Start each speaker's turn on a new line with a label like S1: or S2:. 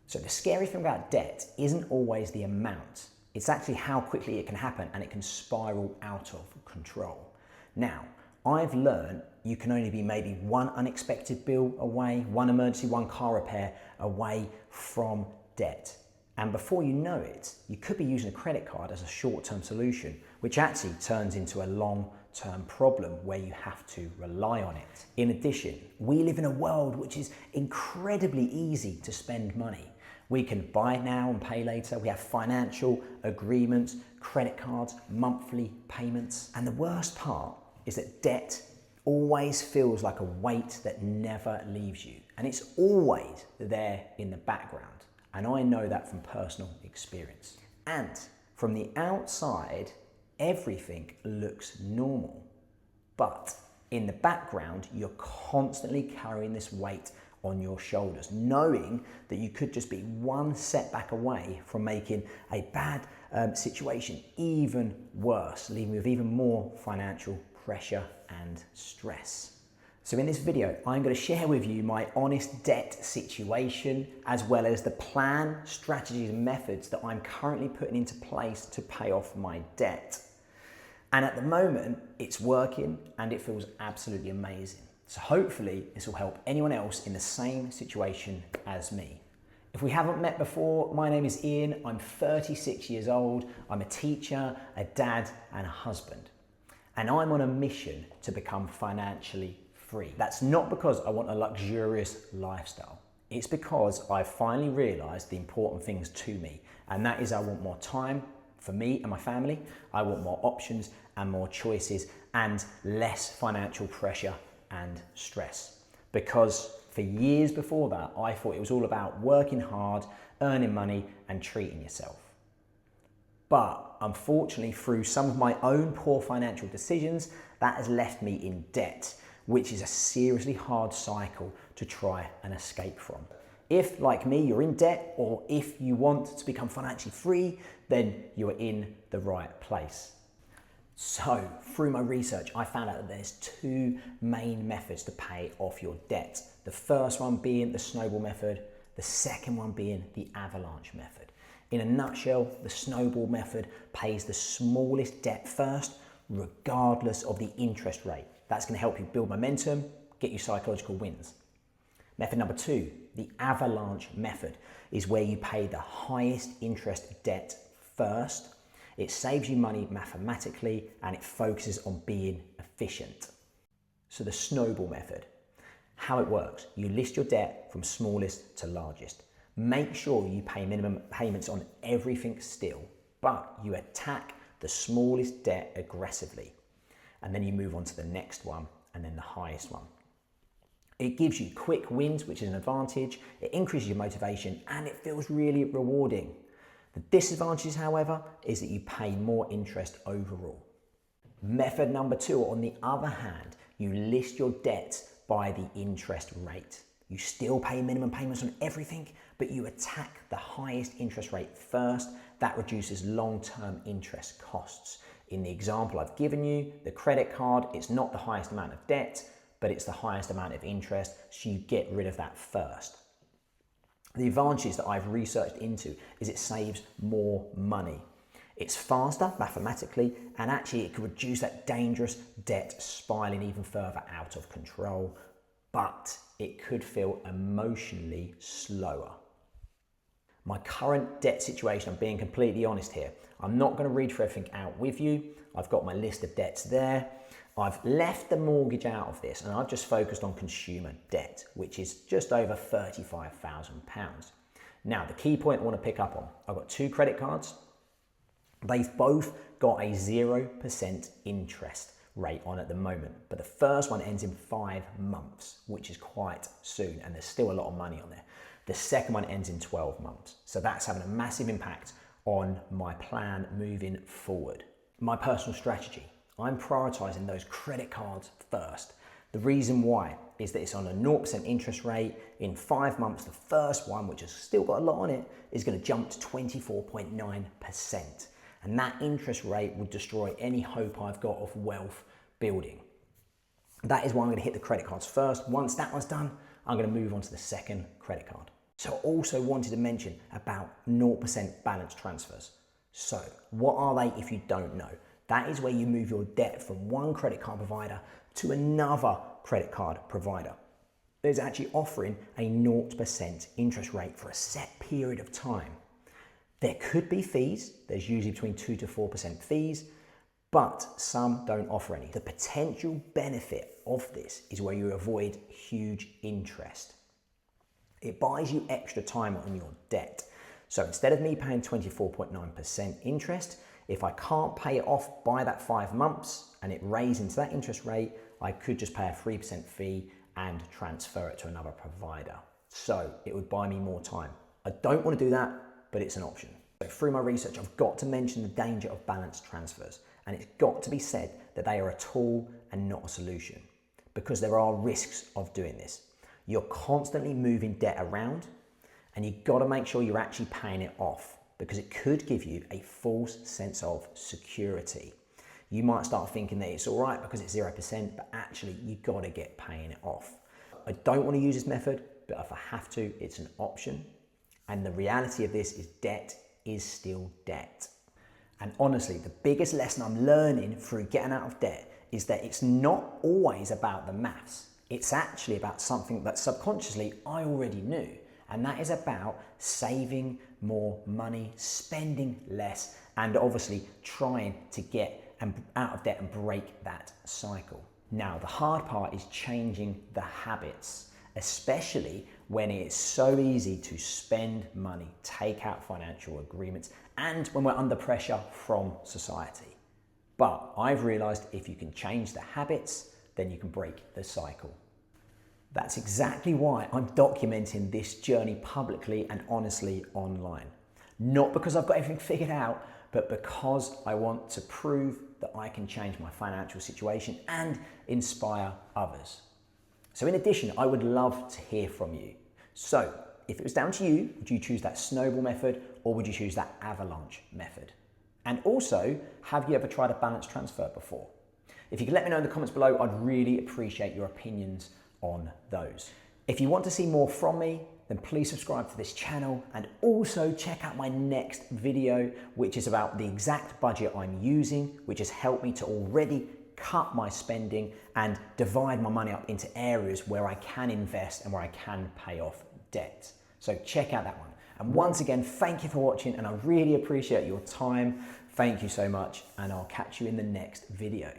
S1: So the scary thing about debt isn't always the amount. It's actually how quickly it can happen, and it can spiral out of control. Now, I've learned you can only be maybe one unexpected bill away, one emergency, one car repair away from debt. And before you know it, you could be using a credit card as a short-term solution, which actually turns into a long-term problem where you have to rely on it. In addition, we live in a world which is incredibly easy to spend money. We can buy now and pay later. We have financial agreements, credit cards, monthly payments. And the worst part is that debt always feels like a weight that never leaves you. And it's always there in the background. And I know that from personal experience. And from the outside, everything looks normal. But in the background, you're constantly carrying this weight on your shoulders, knowing that you could just be one setback away from making a bad situation even worse, leaving you with even more financial pressure and stress. So in this video, I'm going to share with you my honest debt situation, as well as the plan, strategies, and methods that I'm currently putting into place to pay off my debt. And at the moment, it's working and it feels absolutely amazing. So hopefully this will help anyone else in the same situation as me. If we haven't met before, my name is Ian. I'm 36 years old. I'm a teacher, a dad, and a husband. And I'm on a mission to become financially free. That's not because I want a luxurious lifestyle. It's because I've finally realized the important things to me. And that is, I want more time for me and my family. I want more options and more choices and less financial pressure and stress. Because for years before that, I thought it was all about working hard, earning money, and treating yourself. But unfortunately, through some of my own poor financial decisions, that has left me in debt, which is a seriously hard cycle to try and escape from. If, like me, you're in debt, or if you want to become financially free, then you are in the right place. So, through my research, I found out that there's two main methods to pay off your debt. The first one being the Snowball method, the second one being the Avalanche method. In a nutshell, the Snowball method pays the smallest debt first, regardless of the interest rate. That's going to help you build momentum, get you psychological wins. Method number two, the Avalanche method, is where you pay the highest interest debt first. It saves you money mathematically, and it focuses on being efficient. So the Snowball method, how it works: you list your debt from smallest to largest. Make sure you pay minimum payments on everything still, but you attack the smallest debt aggressively. And then you move on to the next one, and then the highest one. It gives you quick wins, which is an advantage. It increases your motivation, and it feels really rewarding. The disadvantage, however, is that you pay more interest overall. Method number two, on the other hand, you list your debt by the interest rate. You still pay minimum payments on everything, but you attack the highest interest rate first. That reduces long-term interest costs. In the example I've given you, the credit card, it's not the highest amount of debt, but it's the highest amount of interest, so you get rid of that first. The advantages that I've researched into is it saves more money. It's faster mathematically, and actually it could reduce that dangerous debt spiraling even further out of control, but it could feel emotionally slower. My current debt situation, I'm being completely honest here. I'm not going to read through everything out with you. I've got my list of debts there. I've left the mortgage out of this, and I've just focused on consumer debt, which is just over £35,000. Now, the key point I want to pick up on, I've got two credit cards. They've both got a 0% interest rate on at the moment, but the first one ends in 5 months, which is quite soon, and there's still a lot of money on there. The second one ends in 12 months. So that's having a massive impact on my plan moving forward. My personal strategy, I'm prioritizing those credit cards first. The reason why is that it's on a 0% interest rate. In 5 months, the first one, which has still got a lot on it, is going to jump to 24.9%. And that interest rate would destroy any hope I've got of wealth building. That is why I'm going to hit the credit cards first. Once that one's done, I'm going to move on to the second credit card. So I also wanted to mention about 0% balance transfers. So what are they if you don't know? That is where you move your debt from one credit card provider to another credit card provider. There's actually offering a 0% interest rate for a set period of time. There could be fees. There's usually between 2 to 4% fees, but some don't offer any. The potential benefit of this is where you avoid huge interest. It buys you extra time on your debt. So instead of me paying 24.9% interest, if I can't pay it off by that 5 months and it raises into that interest rate, I could just pay a 3% fee and transfer it to another provider. So it would buy me more time. I don't want to do that, but it's an option. So through my research, I've got to mention the danger of balance transfers, and it's got to be said that they are a tool and not a solution, because there are risks of doing this. You're constantly moving debt around, and you've got to make sure you're actually paying it off, because it could give you a false sense of security. You might start thinking that it's all right because it's 0%, but actually you've got to get paying it off. I don't want to use this method, but if I have to, it's an option. And the reality of this is debt is still debt. And honestly, the biggest lesson I'm learning through getting out of debt is that it's not always about the maths. It's actually about something that subconsciously I already knew. And that is about saving more money, spending less, and obviously trying to get out of debt and break that cycle. Now, the hard part is changing the habits, especially when it's so easy to spend money, take out financial agreements, and when we're under pressure from society. But I've realized if you can change the habits, then you can break the cycle. That's exactly why I'm documenting this journey publicly and honestly online. Not because I've got everything figured out, but because I want to prove that I can change my financial situation and inspire others. So in addition, I would love to hear from you. So if it was down to you, would you choose that snowball method or would you choose that avalanche method? And also, have you ever tried a balance transfer before? If you could let me know in the comments below, I'd really appreciate your opinions on those. If you want to see more from me, then please subscribe to this channel and also check out my next video, which is about the exact budget I'm using, which has helped me to already cut my spending and divide my money up into areas where I can invest and where I can pay off debt. So check out that one. And once again, thank you for watching, and I really appreciate your time. Thank you so much, and I'll catch you in the next video.